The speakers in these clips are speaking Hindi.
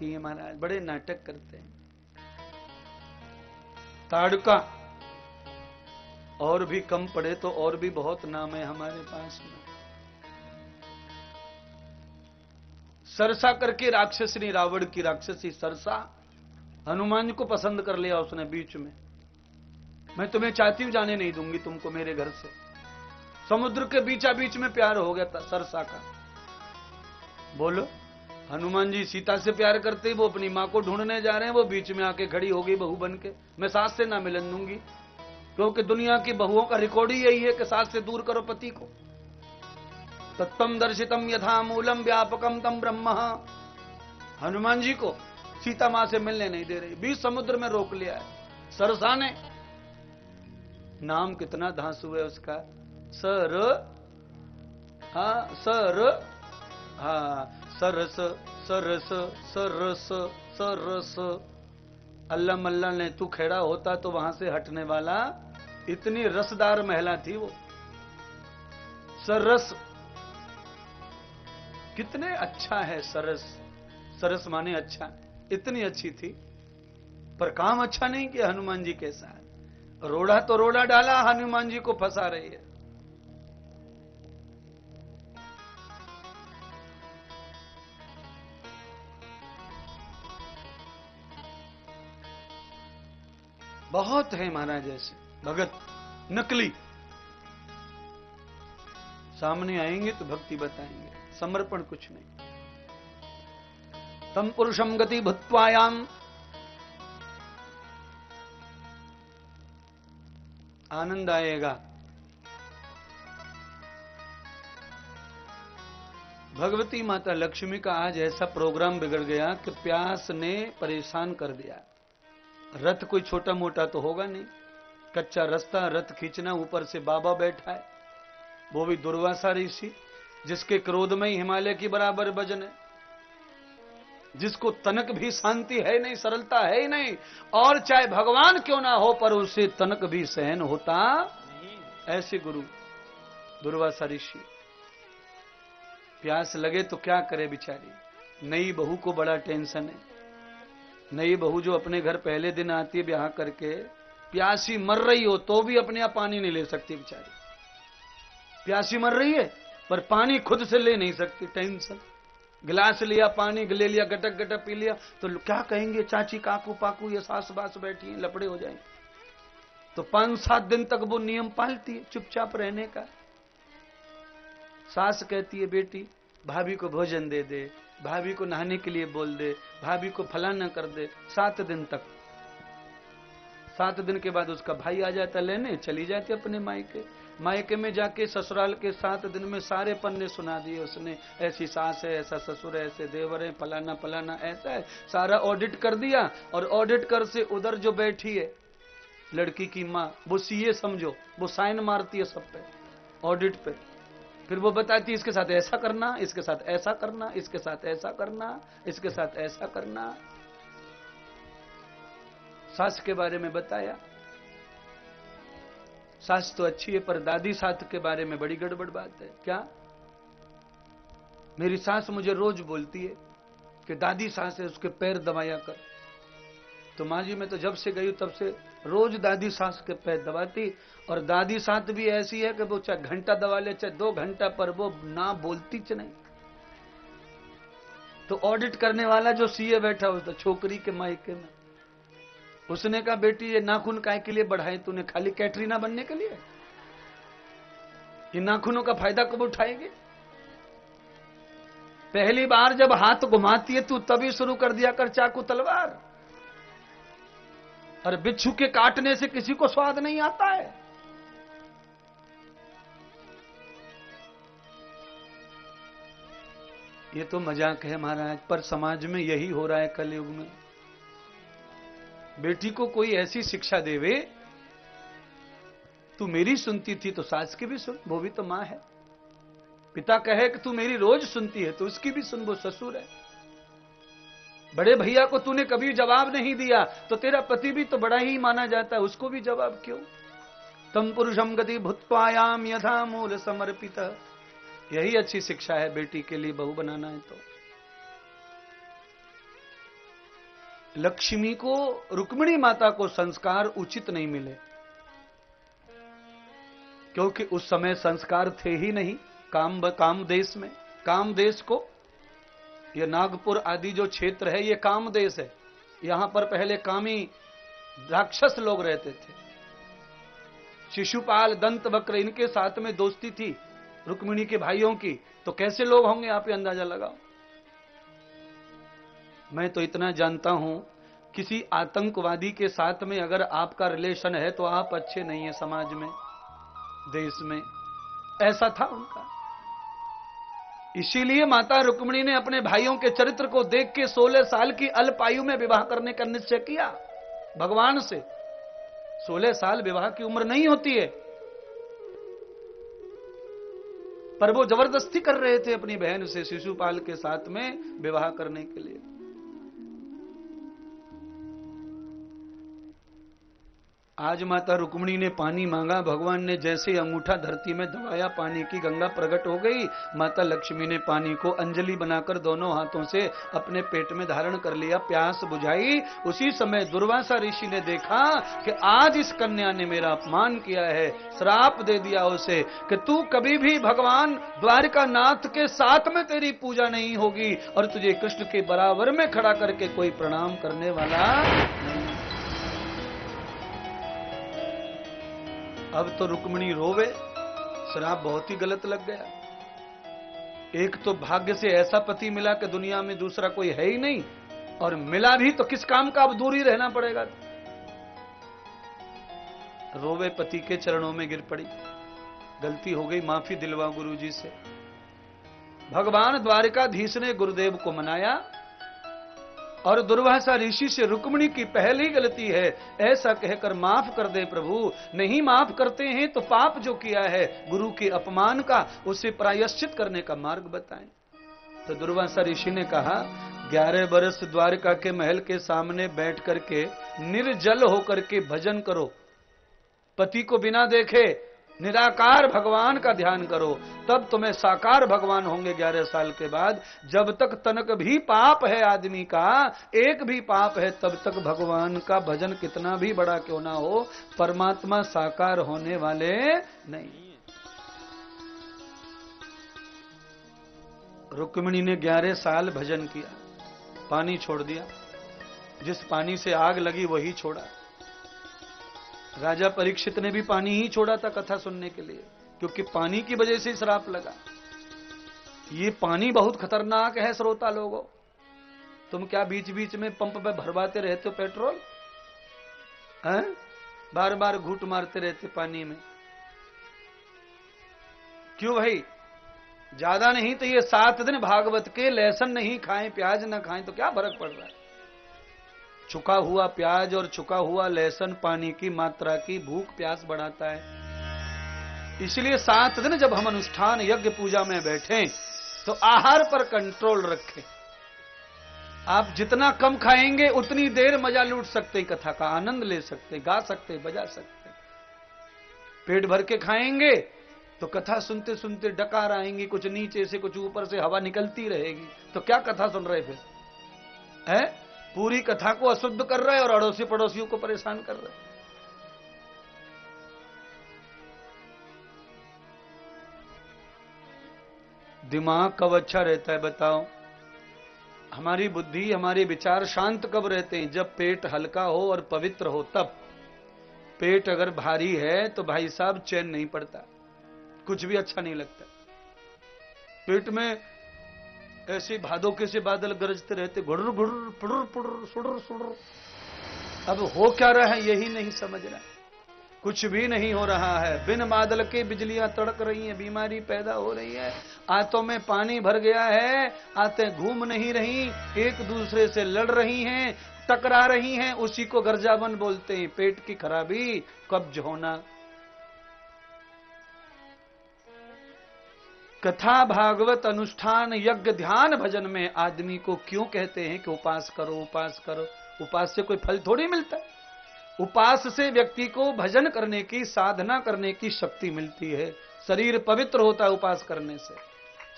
किए महाराज, बड़े नाटक करते हैं। ताड़का और भी कम पड़े तो और भी बहुत नाम है हमारे पास में। सरसा करके राक्षसनी, रावण की राक्षसी सरसा, हनुमान जी को पसंद कर लिया उसने बीच में। मैं तुम्हें चाहती हूं, जाने नहीं दूंगी तुमको मेरे घर से। समुद्र के बीचा बीच में प्यार हो गया था सरसा का। बोलो, हनुमान जी सीता से प्यार करते ही वो अपनी मां को ढूंढने जा रहे हैं, वो बीच में आके खड़ी हो गई बहू बन के। मैं सास से ना मिलन दूंगी, क्योंकि दुनिया की बहुओं का रिकॉर्ड ही यही है कि सास से दूर करो पति को। तत्तम दर्शितम यथा मूलम व्यापकम तम ब्रह्म। हनुमान जी को सीता मां से मिलने नहीं दे रही, बीच समुद्र में रोक लिया है सरसा ने। नाम कितना धांसु है उसका, सर, हाँ सर, हाँ सरस, सरस, सरस, सरस। अल्लाह मल्ला ने तू खेड़ा होता तो वहां से हटने वाला। इतनी रसदार महिला थी वो सरस। कितने अच्छा है सरस, सरस माने अच्छा, इतनी अच्छी थी, पर काम अच्छा नहीं किया हनुमान जी के साथ। रोड़ा तो रोड़ा डाला, हनुमान जी को फंसा रही है। बहुत है महाराज ऐसे भगत, नकली। सामने आएंगे तो भक्ति बताएंगे, समर्पण कुछ नहीं। तम पुरुषम गति भूत्वायाम, आनंद आएगा। भगवती माता लक्ष्मी का आज ऐसा प्रोग्राम बिगड़ गया कि प्यास ने परेशान कर दिया। रथ कोई छोटा मोटा तो होगा नहीं, कच्चा रास्ता, रथ खींचना, ऊपर से बाबा बैठा है, वो भी दुर्वासा ऋषि, जिसके क्रोध में ही हिमालय की बराबर वजन है, जिसको तनक भी शांति है नहीं, सरलता है ही नहीं, और चाहे भगवान क्यों ना हो पर उसे तनक भी सहन होता नहीं। ऐसे गुरु दुर्वासा ऋषि। प्यास लगे तो क्या करे बेचारी। नई बहू को बड़ा टेंशन है। नई बहू जो अपने घर पहले दिन आती है ब्याह करके, प्यासी मर रही हो तो भी अपने आप पानी नहीं ले सकती बेचारी। प्यासी मर रही है पर पानी खुद से ले नहीं सकती, टेंशन। गिलास लिया, पानी ले लिया, गटक गटक पी लिया तो क्या कहेंगे, चाची काकू पाकू ये सास बास बैठी है, लपड़े हो जाएंगे। तो 5-7 दिन तक वो नियम पालती है चुपचाप रहने का। सास कहती है बेटी भाभी को भोजन दे दे, भाभी को नहाने के लिए बोल दे, भाभी को फलाना कर दे। 7 दिन तक। 7 दिन के बाद उसका भाई आ जाता लेने, चली जाती अपने मायके। मायके में जाके ससुराल के 7 दिन में सारे पन्ने सुना दिए उसने, ऐसी सास है, ऐसा ससुर है, ऐसे देवर है, फलाना फलाना ऐसा है, सारा ऑडिट कर दिया। और ऑडिट कर से उधर जो बैठी है लड़की की माँ, वो सीए समझो, वो साइन मारती है सब पे, ऑडिट पे। फिर वो बताती है इसके साथ ऐसा करना, इसके साथ ऐसा करना, इसके साथ ऐसा करना, इसके साथ ऐसा करना। सास के बारे में बताया। सास तो अच्छी है पर दादी सास के बारे में बड़ी गड़बड़ बात है। क्या? मेरी सास मुझे रोज बोलती है कि दादी सास है, उसके पैर दबाया कर। तो माँ जी मैं तो जब से गई तब से रोज दादी सास के पैर दबाती। और दादी सास भी ऐसी है कि वो चाहे घंटा दबा ले चाहे 2 घंटा, पर वो ना बोलती च नहीं। तो ऑडिट करने वाला जो सीए बैठा हो तो छोकरी के मायके में, उसने कहा बेटी ये नाखून काय के लिए बढ़ाए तूने, खाली कैटरीना बनने के लिए? ये नाखूनों का फायदा कब उठाएगी? पहली बार जब हाथ घुमाती है तू तभी शुरू कर दिया कर चाकू तलवार। और बिच्छू के काटने से किसी को स्वाद नहीं आता है। ये तो मजाक है महाराज, पर समाज में यही हो रहा है कलयुग में। बेटी को कोई ऐसी शिक्षा देवे, तू मेरी सुनती थी तो सास की भी सुन, वो भी तो मां है। पिता कहे कि तू मेरी रोज सुनती है तो उसकी भी सुन, वो ससुर है। बड़े भैया को तूने कभी जवाब नहीं दिया तो तेरा पति भी तो बड़ा ही माना जाता है, उसको भी जवाब क्यों? तम पुरुषम गति भूत्वायाम यथा मूल समर्पित। यही अच्छी शिक्षा है बेटी के लिए, बहू बनाना है तो। लक्ष्मी को, रुक्मिणी माता को संस्कार उचित नहीं मिले, क्योंकि उस समय संस्कार थे ही नहीं। काम देश में, काम देश को, ये नागपुर आदि जो क्षेत्र है ये काम देश है। यहां पर पहले कामी राक्षस लोग रहते थे। शिशुपाल, दंत वक्र, इनके साथ में दोस्ती थी रुक्मिणी के भाइयों की, तो कैसे लोग होंगे आप ये अंदाजा लगाओ। मैं तो इतना जानता हूं, किसी आतंकवादी के साथ में अगर आपका रिलेशन है तो आप अच्छे नहीं है समाज में, देश में। ऐसा था उनका। इसीलिए माता रुक्मिणी ने अपने भाइयों के चरित्र को देख के 16 साल की अल्पायु में विवाह करने का निश्चय किया भगवान से। 16 साल विवाह की उम्र नहीं होती है, पर वो जबरदस्ती कर रहे थे अपनी बहन से शिशुपाल के साथ में विवाह करने के लिए। आज माता रुक्मिणी ने पानी मांगा, भगवान ने जैसे अंगूठा धरती में दबाया, पानी की गंगा प्रकट हो गई। माता लक्ष्मी ने पानी को अंजलि बनाकर दोनों हाथों से अपने पेट में धारण कर लिया, प्यास बुझाई। उसी समय दुर्वासा ऋषि ने देखा कि आज इस कन्या ने मेरा अपमान किया है, श्राप दे दिया उसे कि तू कभी भी भगवान द्वारिका नाथ के साथ में तेरी पूजा नहीं होगी और तुझे कृष्ण के बराबर में खड़ा करके कोई प्रणाम करने वाला नहीं। अब तो रुक्मिणी रोवे, श्राप बहुत ही गलत लग गया। एक तो भाग्य से ऐसा पति मिला कि दुनिया में दूसरा कोई है ही नहीं, और मिला भी तो किस काम का, अब दूर ही रहना पड़ेगा। रोवे, पति के चरणों में गिर पड़ी, गलती हो गई, माफी दिलवा गुरुजी से। भगवान द्वारिकाधीश ने गुरुदेव को मनाया और दुर्वासा ऋषि से रुक्मिणी की पहली गलती है ऐसा कहकर माफ कर दे प्रभु, नहीं माफ करते हैं तो पाप जो किया है गुरु के अपमान का, उसे प्रायश्चित करने का मार्ग बताएं। तो दुर्वासा ऋषि ने कहा, 11 बरस द्वारका के महल के सामने बैठ करके निर्जल होकर के भजन करो, पति को बिना देखे निराकार भगवान का ध्यान करो, तब तुम्हें साकार भगवान होंगे 11 साल के बाद। जब तक तनक भी पाप है आदमी का, एक भी पाप है, तब तक भगवान का भजन कितना भी बड़ा क्यों ना हो, परमात्मा साकार होने वाले नहीं। रुक्मिणी ने 11 साल भजन किया, पानी छोड़ दिया, जिस पानी से आग लगी वही छोड़ा। राजा परीक्षित ने भी पानी ही छोड़ा था कथा सुनने के लिए, क्योंकि पानी की वजह से श्राप लगा। ये पानी बहुत खतरनाक है श्रोता लोगों। तुम क्या बीच बीच में पंप पे भरवाते रहते हो पेट्रोल, हैं? बार बार घूंट मारते रहते पानी में, क्यों भाई? ज्यादा नहीं तो ये 7 दिन भागवत के लहसुन नहीं खाएं, प्याज न खाएं तो क्या फर्क पड़ रहा है? छुका हुआ प्याज और छुका हुआ लहसुन पानी की मात्रा की भूख प्यास बढ़ाता है। इसलिए 7 दिन जब हम अनुष्ठान यज्ञ पूजा में बैठें तो आहार पर कंट्रोल रखें। आप जितना कम खाएंगे उतनी देर मजा लूट सकते, कथा का आनंद ले सकते, गा सकते, बजा सकते। पेट भर के खाएंगे तो कथा सुनते सुनते डकार आएंगी, कुछ नीचे से कुछ ऊपर से हवा निकलती रहेगी, तो क्या कथा सुन रहे फिर है? पूरी कथा को अशुद्ध कर रहे और अड़ोसी पड़ोसियों को परेशान कर रहे। दिमाग कब अच्छा रहता है बताओ? हमारी बुद्धि, हमारे विचार शांत कब रहते हैं? जब पेट हल्का हो और पवित्र हो तब। पेट अगर भारी है तो भाई साहब चैन नहीं पड़ता, कुछ भी अच्छा नहीं लगता। पेट में ऐसे भादोके से बादल गरजते रहते, गुड़र गुड़र पुड़र पुड़र सुड़र सुड़र। अब हो क्या रहा है यही नहीं समझ रहा, कुछ भी नहीं हो रहा है। बिन बादल के बिजलियां तड़क रही हैं, बीमारी पैदा हो रही है, आंतों में पानी भर गया है, आंतें घूम नहीं रही, एक दूसरे से लड़ रही हैं, टकरा रही हैं, उसी को गर्जाबन बोलते हैं। पेट की खराबी, कब्ज होना। कथा, भागवत, अनुष्ठान, यज्ञ, ध्यान, भजन में आदमी को क्यों कहते हैं कि उपास करो, उपास करो? उपास से कोई फल थोड़ी मिलता है। उपास से व्यक्ति को भजन करने की, साधना करने की शक्ति मिलती है। शरीर पवित्र होता है उपास करने से,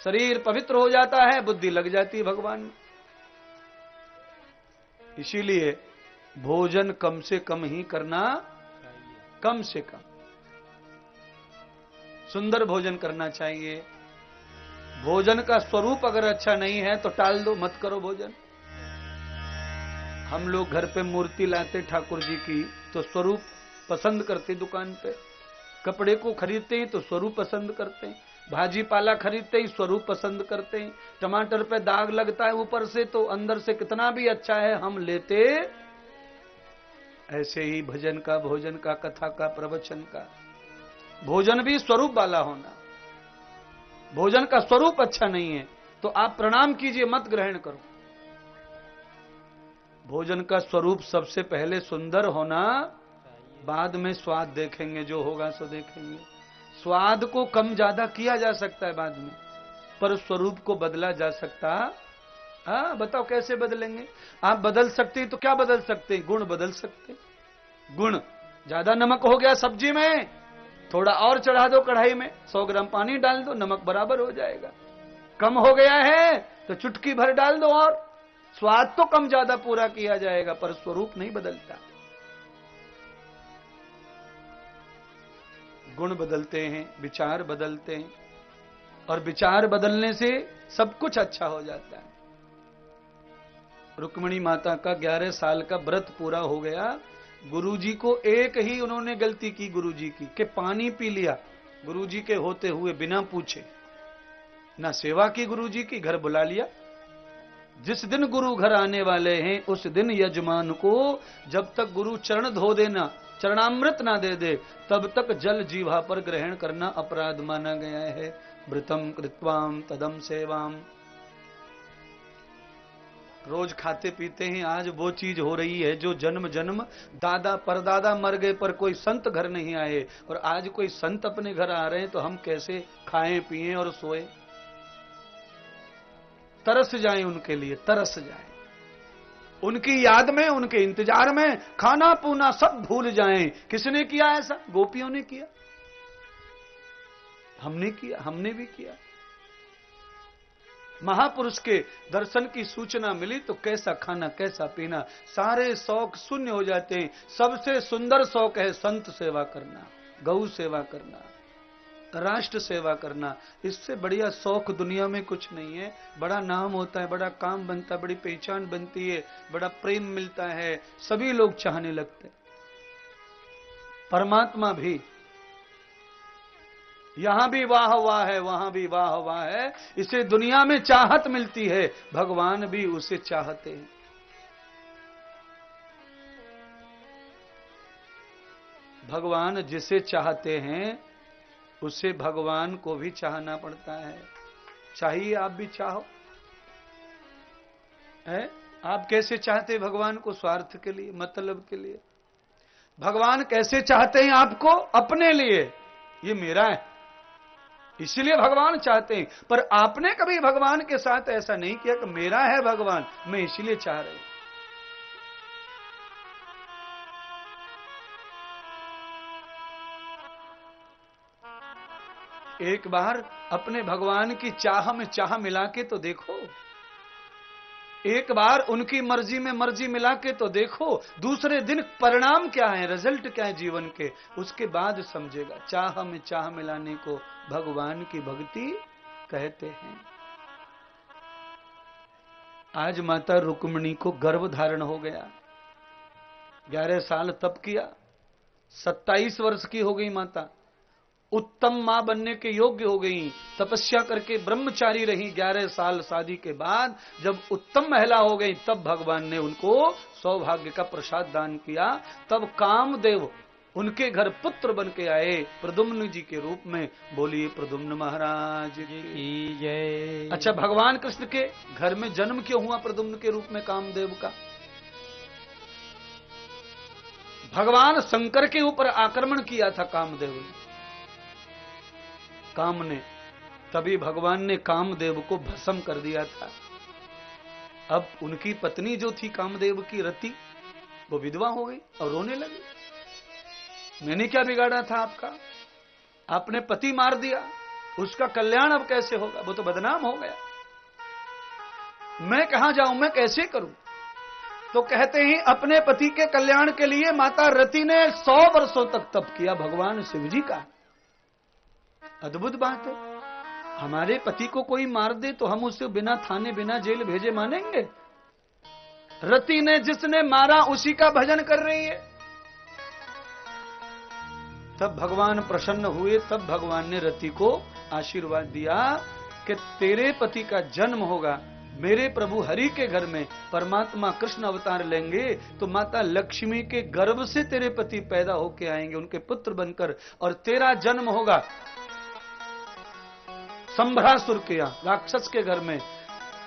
शरीर पवित्र हो जाता है, बुद्धि लग जाती है भगवान में। इसीलिए भोजन कम से कम ही करना, कम से कम सुंदर भोजन करना चाहिए। भोजन का स्वरूप अगर अच्छा नहीं है तो टाल दो, मत करो भोजन। हम लोग घर पे मूर्ति लाते ठाकुर जी की तो स्वरूप पसंद करते, दुकान पे कपड़े को खरीदते हैं तो स्वरूप पसंद करते हैं, भाजी पाला खरीदते ही स्वरूप पसंद करते हैं, टमाटर पे दाग लगता है ऊपर से तो अंदर से कितना भी अच्छा है हम लेते। ऐसे ही भजन का, भोजन का, कथा का, प्रवचन का, भोजन भी स्वरूप वाला होना। भोजन का स्वरूप अच्छा नहीं है तो आप प्रणाम कीजिए, मत ग्रहण करो। भोजन का स्वरूप सबसे पहले सुंदर होना, बाद में स्वाद देखेंगे, जो होगा सो देखेंगे। स्वाद को कम ज्यादा किया जा सकता है बाद में, पर स्वरूप को बदला जा सकता। हाँ बताओ कैसे बदलेंगे? आप बदल सकते हैं तो क्या बदल सकते हैं? गुण बदल सकते हैं। गुण, ज्यादा नमक हो गया सब्जी में, थोड़ा और चढ़ा दो कढ़ाई में, 100 ग्राम पानी डाल दो, नमक बराबर हो जाएगा। कम हो गया है तो चुटकी भर डाल दो, और स्वाद तो कम ज्यादा पूरा किया जाएगा, पर स्वरूप नहीं बदलता। गुण बदलते हैं, विचार बदलते हैं, और विचार बदलने से सब कुछ अच्छा हो जाता है। रुक्मिणी माता का 11 साल का व्रत पूरा हो गया। गुरुजी को एक ही उन्होंने गलती की गुरुजी की, कि पानी पी लिया गुरुजी के होते हुए बिना पूछे, ना सेवा की गुरुजी की, घर बुला लिया। जिस दिन गुरु घर आने वाले हैं उस दिन यजमान को जब तक गुरु चरण धो देना, चरणामृत ना दे दे, तब तक जल जीवा पर ग्रहण करना अपराध माना गया है। व्रतम कृत्वाम तदम सेवाम। रोज खाते पीते हैं, आज वो चीज हो रही है जो जन्म जन्म दादा परदादा मर गए पर कोई संत घर नहीं आए, और आज कोई संत अपने घर आ रहे हैं तो हम कैसे खाएं पिएं और सोए? तरस जाएं उनके लिए, तरस जाएं उनकी याद में, उनके इंतजार में खाना पीना सब भूल जाएं। किसने किया ऐसा? गोपियों ने किया, हमने किया, हमने भी किया। महापुरुष के दर्शन की सूचना मिली तो कैसा खाना, कैसा पीना, सारे शौक शून्य हो जाते हैं। सबसे सुंदर शौक है संत सेवा करना, गौ सेवा करना, राष्ट्र सेवा करना। इससे बढ़िया शौक दुनिया में कुछ नहीं है। बड़ा नाम होता है, बड़ा काम बनता है, बड़ी पहचान बनती है, बड़ा प्रेम मिलता है, सभी लोग चाहने लगते। परमात्मा भी यहां भी वाह वाह है, वहां भी वाह वाह है। इसे दुनिया में चाहत मिलती है, भगवान भी उसे चाहते हैं। भगवान जिसे चाहते हैं उसे भगवान को भी चाहना पड़ता है। चाहिए आप भी चाहो है? आप कैसे चाहते भगवान को? स्वार्थ के लिए, मतलब के लिए। भगवान कैसे चाहते हैं आपको? अपने लिए, ये मेरा है इसलिए भगवान चाहते हैं। पर आपने कभी भगवान के साथ ऐसा नहीं किया कि मेरा है भगवान, मैं इसलिए चाह रही हूं। एक बार अपने भगवान की चाह में चाह मिला के तो देखो, एक बार उनकी मर्जी में मर्जी मिला के तो देखो, दूसरे दिन परिणाम क्या है, रिजल्ट क्या है जीवन के, उसके बाद समझेगा। चाह में चाह मिलाने को भगवान की भक्ति कहते हैं। आज माता रुक्मिणी को गर्भ धारण हो गया। 11 साल तप किया, 27 वर्ष की हो गई माता, उत्तम मां बनने के योग्य हो गई। तपस्या करके ब्रह्मचारी रही 11 साल शादी के बाद। जब उत्तम महिला हो गई तब भगवान ने उनको सौभाग्य का प्रसाद दान किया। तब कामदेव उनके घर पुत्र बन के आए प्रद्युम्न जी के रूप में। बोलिए प्रद्युम्न महाराज की जय। अच्छा, भगवान कृष्ण के घर में जन्म क्यों हुआ प्रद्युम्न के रूप में कामदेव का? भगवान शंकर के ऊपर आक्रमण किया था कामदेव ने, काम ने, तभी भगवान ने कामदेव को भस्म कर दिया था। अब उनकी पत्नी जो थी कामदेव की रति, वो विधवा हो गई और रोने लगी। मैंने क्या बिगाड़ा था आपका? आपने पति मार दिया, उसका कल्याण अब कैसे होगा? वो तो बदनाम हो गया। मैं कहां जाऊं, मैं कैसे करूं? तो कहते हैं अपने पति के कल्याण के लिए माता रति ने 100 वर्षों तक तप किया भगवान शिव जी का। अद्भुत बात है। हमारे पति को कोई मार दे तो हम उसे बिना थाने बिना जेल भेजे मानेंगे? रति ने जिसने मारा उसी का भजन कर रही है। तब भगवान प्रसन्न हुए, तब भगवान ने रति को आशीर्वाद दिया कि तेरे पति का जन्म होगा, मेरे प्रभु हरि के घर में परमात्मा कृष्ण अवतार लेंगे तो माता लक्ष्मी के गर्भ से तेरे पति पैदा होके आएंगे, उनके पुत्र बनकर, और तेरा जन्म होगा संभरासुर के यहां, राक्षस के घर में।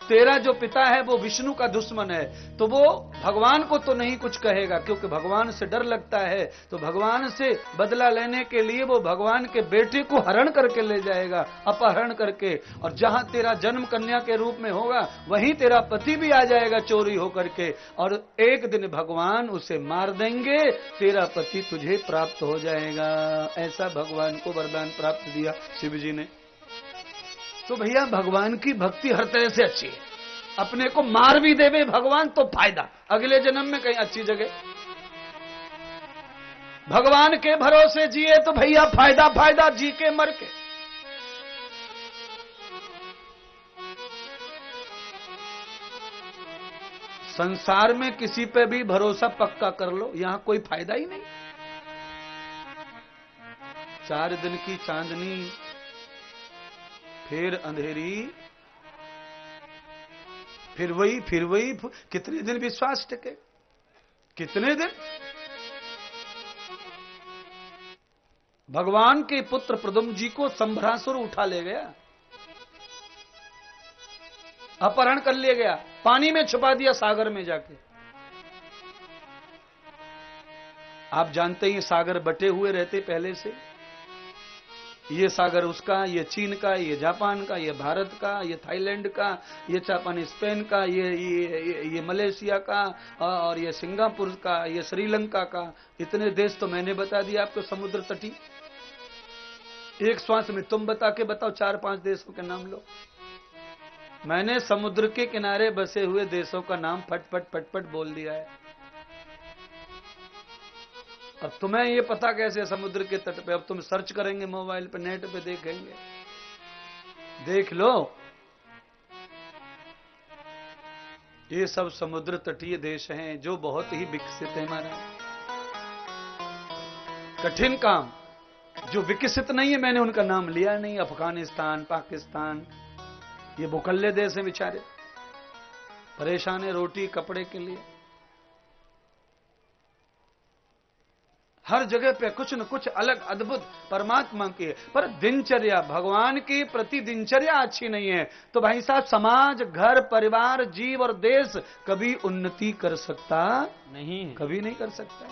तेरा जो पिता है वो विष्णु का दुश्मन है, तो वो भगवान को तो नहीं कुछ कहेगा क्योंकि भगवान से डर लगता है, तो भगवान से बदला लेने के लिए वो भगवान के बेटे को हरण करके ले जाएगा, अपहरण करके, और जहां तेरा जन्म कन्या के रूप में होगा वहीं तेरा पति भी आ जाएगा चोरी होकर के, और एक दिन भगवान उसे मार देंगे, तेरा पति तुझे प्राप्त हो जाएगा। ऐसा भगवान को वरदान प्राप्त दिया शिव जी ने। तो भैया भगवान की भक्ति हर तरह से अच्छी है। अपने को मार भी देवे भगवान तो फायदा, अगले जन्म में कहीं अच्छी जगह। भगवान के भरोसे जिए तो भैया फायदा फायदा, जी के मर के। संसार में किसी पे भी भरोसा पक्का कर लो, यहां कोई फायदा ही नहीं। 4 दिन की चांदनी फिर अंधेरी, फिर वही, कितने दिन विश्वास टिके? कितने दिन? भगवान के पुत्र प्रद्युम्न जी को संभरासुर उठा ले गया, अपहरण कर लिया गया, पानी में छुपा दिया सागर में जाके। आप जानते हैं सागर बटे हुए रहते पहले से, ये सागर उसका, ये चीन का, ये जापान का, ये भारत का, ये थाईलैंड का, ये जापान स्पेन का, ये मलेशिया का, और ये सिंगापुर का, ये श्रीलंका का। इतने देश तो मैंने बता दिया आपको समुद्र तटी। एक श्वास में तुम बता के बताओ 4-5 देशों के नाम लो। मैंने समुद्र के किनारे बसे हुए देशों का नाम फटफट बोल दिया है। अब तुम्हें ये पता कैसे समुद्र के तट पे? अब तुम सर्च करेंगे मोबाइल पे, नेट पे देखेंगे, देख लो। ये सब समुद्र तटीय देश हैं जो बहुत ही विकसित है। हमारा कठिन काम जो विकसित नहीं है, मैंने उनका नाम लिया नहीं। अफगानिस्तान, पाकिस्तान, ये भूखल्ले देश हैं बेचारे, परेशान है रोटी कपड़े के लिए। हर जगह पे कुछ न कुछ अलग अद्भुत परमात्मा की है, पर दिनचर्या भगवान की प्रति दिनचर्या अच्छी नहीं है तो भाई साहब समाज, घर, परिवार, जीव और देश कभी उन्नति कर सकता नहीं, कभी नहीं कर सकता।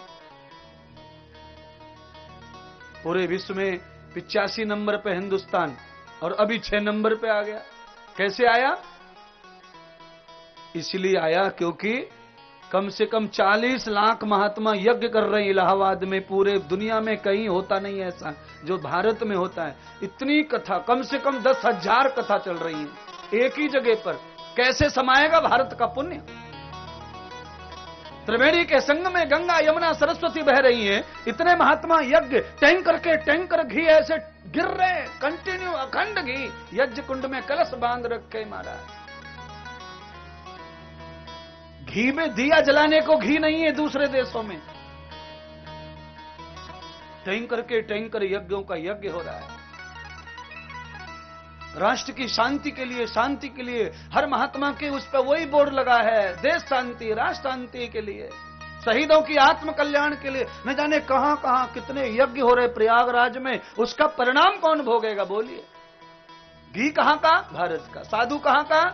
पूरे विश्व में 85 नंबर पे हिंदुस्तान, और अभी 6 नंबर पे आ गया। कैसे आया? इसलिए आया क्योंकि कम से कम 40 लाख महात्मा यज्ञ कर रहे हैं इलाहाबाद में। पूरे दुनिया में कहीं होता नहीं ऐसा जो भारत में होता है। इतनी कथा, कम से कम 10,000 कथा चल रही है एक ही जगह पर। कैसे समाएगा भारत का पुण्य? त्रिवेणी के संग में गंगा यमुना सरस्वती बह रही है, इतने महात्मा यज्ञ टैंकर घी ऐसे गिर रहे, कंटिन्यू अखंड घी यज्ञ कुंड में कलश बांध रखे महाराज। घी में दिया जलाने को घी नहीं है दूसरे देशों में। टैंकर यज्ञों का यज्ञ हो रहा है। राष्ट्र की शांति के लिए हर महात्मा के उस पर वही बोर्ड लगा है, देश शांति, राष्ट्र शांति के लिए, शहीदों की आत्म कल्याण के लिए। न जाने कहां कहां कितने यज्ञ हो रहे प्रयागराज में। उसका परिणाम कौन भोगेगा बोलिए? घी कहां का? भारत का। साधु कहां का?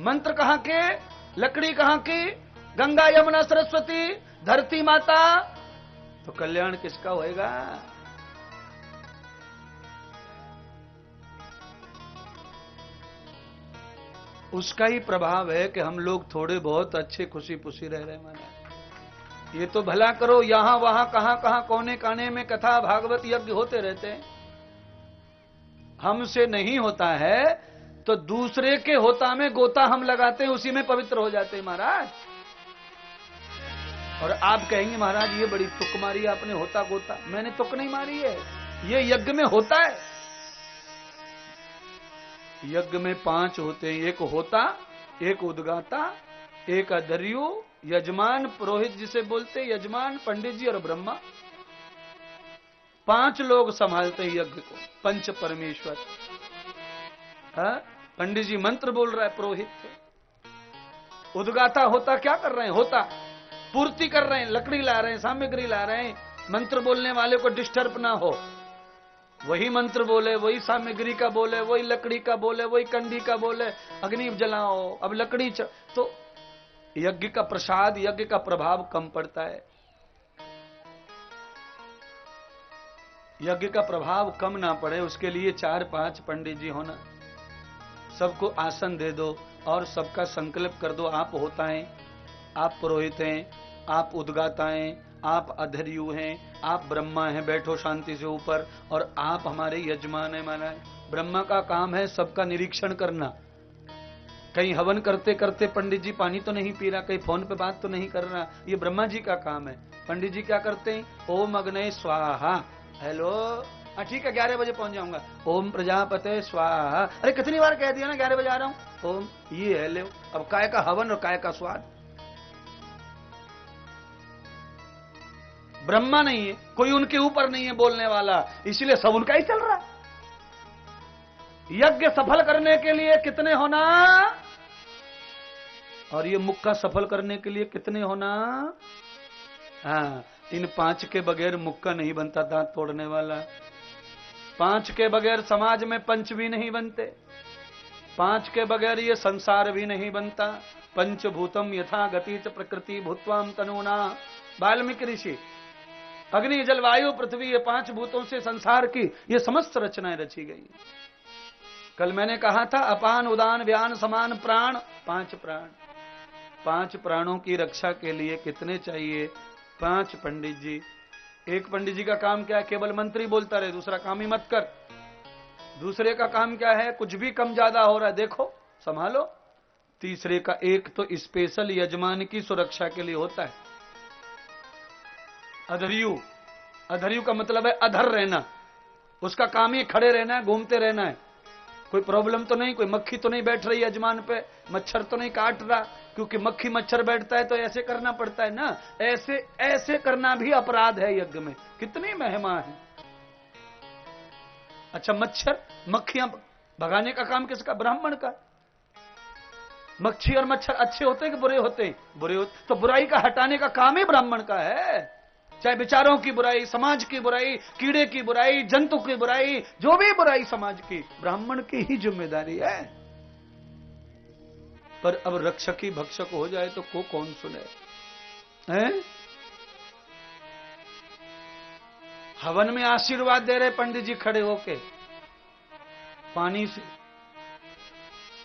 मंत्र कहां के? लकड़ी कहां की? गंगा यमुना सरस्वती, धरती माता। तो कल्याण किसका होएगा? उसका ही प्रभाव है कि हम लोग थोड़े बहुत अच्छे खुशी पुशी रह रहे महाराज। ये तो भला करो, यहां वहां कहां कहां कोने काने में कथा भागवत यज्ञ होते रहते हैं। हमसे नहीं होता है तो दूसरे के होता में गोता हम लगाते हैं, उसी में पवित्र हो जाते हैं महाराज। और आप कहेंगे महाराज ये बड़ी तुक मारी आपने, होता गोता। मैंने तुक नहीं मारी है, ये यज्ञ में होता है। यज्ञ में 5 होते हैं, एक होता, एक उद्गाता, एक अधर्यु, यजमान, पुरोहित जिसे बोलते हैं, यजमान, पंडित जी और ब्रह्मा। 5 लोग संभालते हैं यज्ञ को, पंच परमेश्वर। पंडित जी मंत्र बोल रहा है पुरोहित से। उद्गाता होता क्या कर रहे हैं, होता पूर्ति कर रहे हैं, लकड़ी ला रहे हैं, सामग्री ला रहे हैं, मंत्र बोलने वाले को डिस्टर्ब ना हो, वही मंत्र बोले, वही सामग्री का बोले, वही लकड़ी का बोले, वही कंडी का बोले, अग्नि जलाओ, अब लकड़ी तो यज्ञ का प्रसाद, यज्ञ का प्रभाव कम पड़ता है। यज्ञ का प्रभाव कम ना पड़े उसके लिए 4-5 पंडित जी होना। सबको आसन दे दो और सबका संकल्प कर दो, आप होता है, आप पुरोहित हैं, आप उद्गाता हैं, आप अधर्यु हैं, आप ब्रह्मा हैं, बैठो शांति से ऊपर, और आप हमारे यजमान हैं। माना है ब्रह्मा का काम है सबका निरीक्षण करना। कहीं हवन करते करते पंडित जी पानी तो नहीं पी रहा, कहीं फोन पे बात तो नहीं कर रहा, ये ब्रह्मा जी का काम है। पंडित जी क्या करते हैं, ओम अग्ने स्वाहा, हेलो, हाँ ठीक है 11 बजे पहुंच जाऊंगा, ओम प्रजापते स्वाहा। अरे कितनी बार कह दिया ना 11 बजे आ रहा हूं, ओम, ये है ले। अब काय का हवन और काय का स्वाद। ब्रह्मा नहीं है, कोई उनके ऊपर नहीं है बोलने वाला, इसलिए सब उनका ही चल रहा है। यज्ञ सफल करने के लिए कितने होना, और ये मुक्का सफल करने के लिए कितने होना। हाँ, इन 5 के बगैर मुक्का नहीं बनता, दांत तोड़ने वाला। 5 के बगैर समाज में पंच भी नहीं बनते, 5 के बगैर ये संसार भी नहीं बनता। पंचभूतम यथा गति च प्रकृति भूत्वाम तनुना। वाल्मीकि ऋषि, अग्नि जल वायु पृथ्वी, ये 5 भूतों से संसार की ये समस्त रचनाएं रची गई। कल मैंने कहा था अपान उदान व्यान समान प्राण, 5 प्राण। 5 प्राणों की रक्षा के लिए कितने चाहिए, 5 पंडित जी। एक पंडित जी का काम क्या है, केवल मंत्री बोलता रहे, दूसरा काम ही मत कर। दूसरे का काम क्या है, कुछ भी कम ज्यादा हो रहा है देखो संभालो। तीसरे का एक तो स्पेशल यजमान की सुरक्षा के लिए होता है, अधर्यु। अधर्यु का मतलब है अधर रहना, उसका काम ही खड़े रहना है, घूमते रहना है। कोई प्रॉब्लम तो नहीं, कोई मक्खी तो नहीं बैठ रही यजमान पे, मच्छर तो नहीं काट रहा, क्योंकि मक्खी मच्छर बैठता है तो ऐसे करना पड़ता है ना, ऐसे ऐसे करना भी अपराध है यज्ञ में। कितनी महिमा है। अच्छा, मच्छर मक्खियां भगाने का काम किसका, ब्राह्मण का। मक्खी और मच्छर अच्छे होते हैं कि बुरे होते हैं, बुरे होते, तो बुराई का हटाने का काम ही ब्राह्मण का है। चाहे विचारों की बुराई, समाज की बुराई, कीड़े की बुराई, जंतु की बुराई, जो भी बुराई समाज की, ब्राह्मण की ही जिम्मेदारी है। पर अब रक्षक ही भक्षक हो जाए तो को कौन सुने हैं? हवन में आशीर्वाद दे रहे पंडित जी खड़े होके पानी से,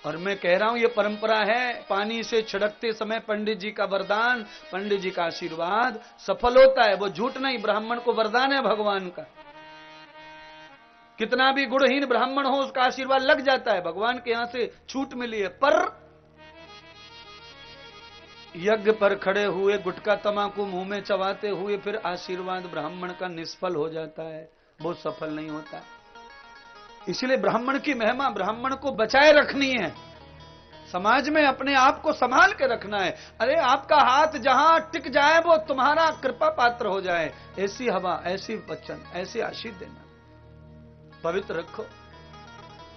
और मैं कह रहा हूं ये परंपरा है, पानी से छिड़कते समय पंडित जी का वरदान, पंडित जी का आशीर्वाद सफल होता है। वो झूठ नहीं, ब्राह्मण को वरदान है भगवान का। कितना भी गुणहीन ब्राह्मण हो उसका आशीर्वाद लग जाता है, भगवान के यहां से छूट मिली है। पर यज्ञ पर खड़े हुए गुटखा तमाकू मुंह में चबाते हुए फिर आशीर्वाद ब्राह्मण का निष्फल हो जाता है, वो सफल नहीं होता। इसलिए ब्राह्मण की महिमा ब्राह्मण को बचाए रखनी है, समाज में अपने आप को संभाल के रखना है। अरे आपका हाथ जहां टिक जाए वो तुम्हारा कृपा पात्र हो जाए, ऐसी हवा, ऐसी वचन, ऐसे आशीष देना, पवित्र रखो।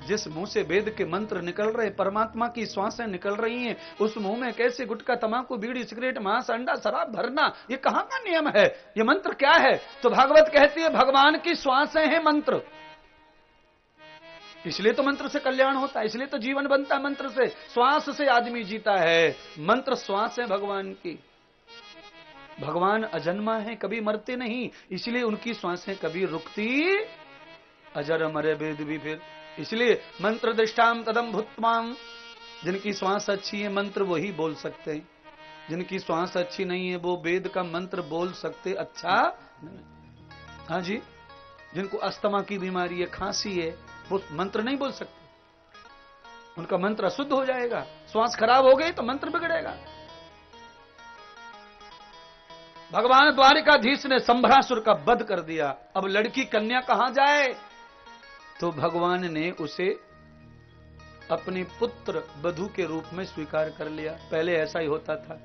जिस मुंह से वेद के मंत्र निकल रहे, परमात्मा की श्वासें निकल रही हैं, उस मुंह में कैसे गुटखा तंबाकू बीड़ी सिगरेट मांस अंडा शराब भरना, ये कहां का नियम है, ये मंत्र क्या है? तो भागवत कहती है भगवान की श्वासें हैं मंत्र, इसलिए तो मंत्र से कल्याण होता है, इसलिए तो जीवन बनता है मंत्र से। श्वास से आदमी जीता है, मंत्र श्वास है भगवान की। भगवान अजन्मा है, कभी मरते नहीं, इसलिए उनकी श्वासें कभी रुकती, अजर मरे वेद भी फिर। इसलिए मंत्र दृष्टाम तदम भूत्वाम, जिनकी श्वास अच्छी है मंत्र वही बोल सकते हैं, जिनकी श्वास अच्छी नहीं है वो वेद का मंत्र बोल सकते अच्छा नहीं। हाँ जी, जिनको अस्थमा की बीमारी है, खांसी है, वो मंत्र नहीं बोल सकते, उनका मंत्र अशुद्ध हो जाएगा। श्वास खराब हो गई तो मंत्र बिगड़ेगा। भगवान द्वारिकाधीश ने संभरासुर का वध कर दिया। अब लड़की कन्या कहां जाए? तो भगवान ने उसे अपने पुत्र वधू के रूप में स्वीकार कर लिया। पहले ऐसा ही होता था,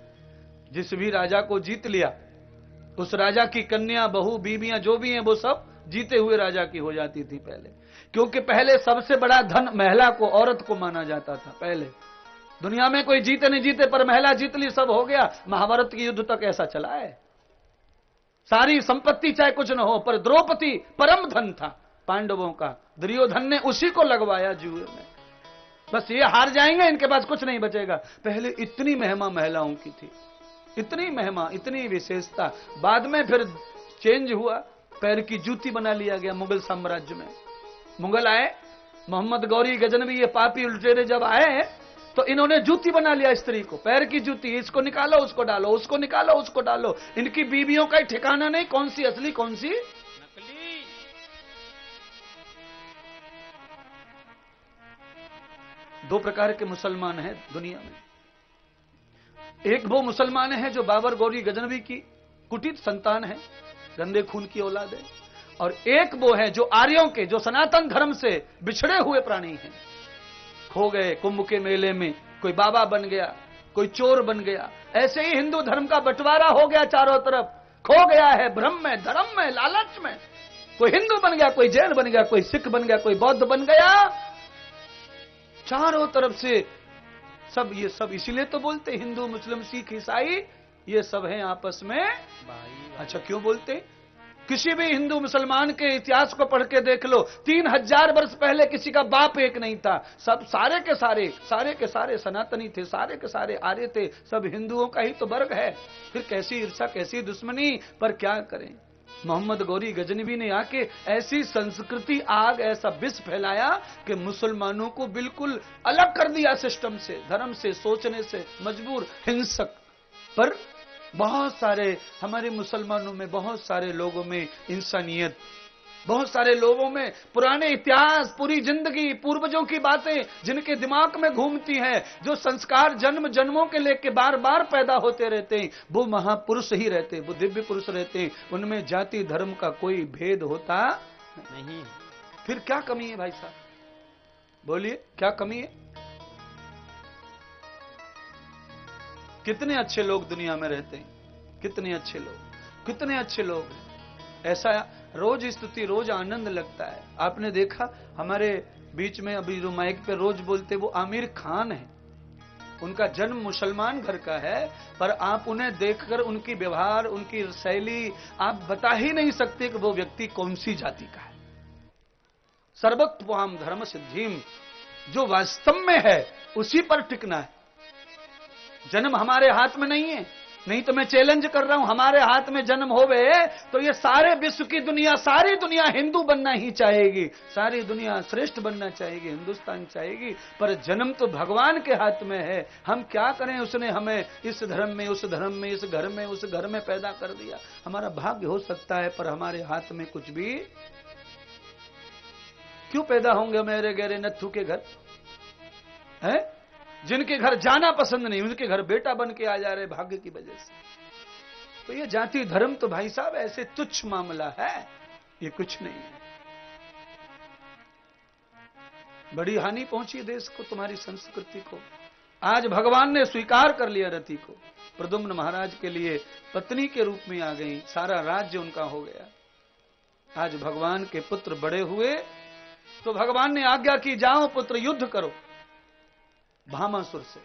जिस भी राजा को जीत लिया उस राजा की कन्या, बहू, बीबियां जो भी हैं वो सब जीते हुए राजा की हो जाती थी पहले। क्योंकि पहले सबसे बड़ा धन महिला को, औरत को माना जाता था। पहले दुनिया में कोई जीते नहीं जीते पर महिला जीत ली, सब हो गया। महाभारत के युद्ध तक ऐसा चला है। सारी संपत्ति चाहे कुछ न हो, पर द्रौपदी परम धन था पांडवों का। दुर्योधन ने उसी को लगवाया जुए में। बस ये हार जाएंगे, इनके पास कुछ नहीं बचेगा। पहले इतनी महिमा महिलाओं की थी, इतनी महिमा, इतनी विशेषता। बाद में फिर चेंज हुआ, पैर की जूती बना लिया गया मुगल साम्राज्य में। मुगल आए, मोहम्मद गौरी गजनवी, ये पापी उल्टेरे जब आए तो इन्होंने जूती बना लिया स्त्री को, पैर की जूती। इसको निकालो उसको डालो, उसको निकालो उसको डालो। इनकी बीवियों का ही ठिकाना नहीं, कौन सी असली कौन सी नकली। दो प्रकार के मुसलमान हैं दुनिया में। एक वो मुसलमान है जो बाबर गौरी गजनवी की कुटित संतान है, गंदे खून की औलाद है। और एक वो है जो आर्यों के, जो सनातन धर्म से बिछड़े हुए प्राणी हैं। खो गए कुंभ के मेले में, कोई बाबा बन गया, कोई चोर बन गया। ऐसे ही हिंदू धर्म का बंटवारा हो गया चारों तरफ। खो गया है भ्रम में, धर्म में, लालच में। कोई हिंदू बन गया, कोई जैन बन गया, कोई सिख बन गया, कोई बौद्ध बन गया। चारों तरफ से सब, ये सब इसीलिए तो बोलते हिंदू मुस्लिम सिख ईसाई ये सब हैं आपस में भाई। अच्छा, क्यों बोलते? किसी भी हिंदू मुसलमान के इतिहास को पढ़ के देख लो, 3000 वर्ष पहले किसी का बाप एक नहीं था। सब सारे के सारे सनातनी थे, सारे के सारे आर्य थे। सब हिंदुओं का ही तो वर्ग है। फिर कैसी ईर्षा, कैसी दुश्मनी। पर क्या करें, मोहम्मद गौरी गजनवी ने आके ऐसी संस्कृति, आग, ऐसा विष फैलाया कि मुसलमानों को बिल्कुल अलग कर दिया सिस्टम से, धर्म से, सोचने से, मजबूर, हिंसक। पर बहुत सारे हमारे मुसलमानों में, बहुत सारे लोगों में इंसानियत, बहुत सारे लोगों में पुराने इतिहास, पूरी जिंदगी, पूर्वजों की बातें जिनके दिमाग में घूमती हैं, जो संस्कार जन्म जन्मों के लेके बार बार पैदा होते रहते हैं, वो महापुरुष ही रहते, वो दिव्य पुरुष रहते हैं। उनमें जाति धर्म का कोई भेद होता नहीं। फिर क्या कमी है भाई साहब, बोलिए क्या कमी है? कितने अच्छे लोग दुनिया में रहते हैं, कितने अच्छे लोग, कितने अच्छे लोग हैं। ऐसा रोज स्तुति, रोज आनंद लगता है। आपने देखा हमारे बीच में अभी जो माइक पे रोज बोलते वो आमिर खान है। उनका जन्म मुसलमान घर का है, पर आप उन्हें देखकर उनकी व्यवहार, उनकी शैली, आप बता ही नहीं सकते कि वो व्यक्ति कौन सी जाति का है। सर्वत्वाम धर्म सिद्धिम, जो वास्तव में है उसी पर टिकना है। जन्म हमारे हाथ में नहीं है। नहीं तो मैं चैलेंज कर रहा हूं, हमारे हाथ में जन्म होवे तो ये सारे विश्व की दुनिया, सारी दुनिया हिंदू बनना ही चाहेगी, सारी दुनिया श्रेष्ठ बनना चाहेगी, हिंदुस्तान चाहेगी। पर जन्म तो भगवान के हाथ में है। हम क्या करें, उसने हमें इस धर्म में, उस धर्म में, इस घर में, उस घर में पैदा कर दिया। हमारा भाग्य हो सकता है पर हमारे हाथ में कुछ भी। क्यों पैदा होंगे मेरे गहरे नत्थु के घर है? जिनके घर जाना पसंद नहीं, उनके घर बेटा बन के आ जा रहे भाग्य की वजह से। तो ये जाति धर्म तो भाई साहब ऐसे तुच्छ मामला है, ये कुछ नहीं है। बड़ी हानि पहुंची देश को, तुम्हारी संस्कृति को। आज भगवान ने स्वीकार कर लिया रति को, प्रद्युम्न महाराज के लिए पत्नी के रूप में आ गई, सारा राज्य उनका हो गया। आज भगवान के पुत्र बड़े हुए तो भगवान ने आज्ञा की, जाओ पुत्र युद्ध करो भामासुर से।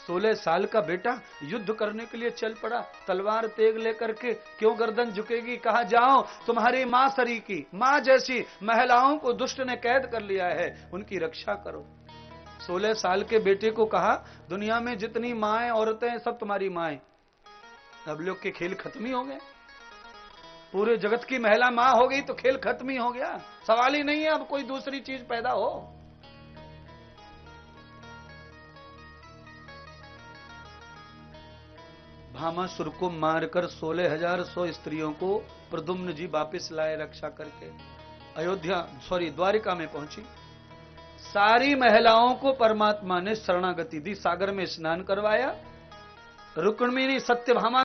16 साल का बेटा युद्ध करने के लिए चल पड़ा, तलवार तेग लेकर के। क्यों गर्दन झुकेगी? कहा जाओ, तुम्हारी मां सरी की मां जैसी महिलाओं को दुष्ट ने कैद कर लिया है, उनकी रक्षा करो। 16 साल के बेटे को कहा, दुनिया में जितनी माएं औरतें हैं सब तुम्हारी माएं। अब लोग के खेल खत्म ही हो गए। पूरे जगत की महिला मां हो गई तो खेल खत्म ही हो गया। सवाल ही नहीं है अब कोई दूसरी चीज पैदा हो। भामासुर को मारकर 16,100 स्त्रियों को प्रद्युम्न जी वापस लाए रक्षा करके। अयोध्या द्वारिका में पहुंची। सारी महिलाओं को परमात्मा ने शरणागति दी, सागर में स्नान करवाया। रुक्मिणी सत्यभामा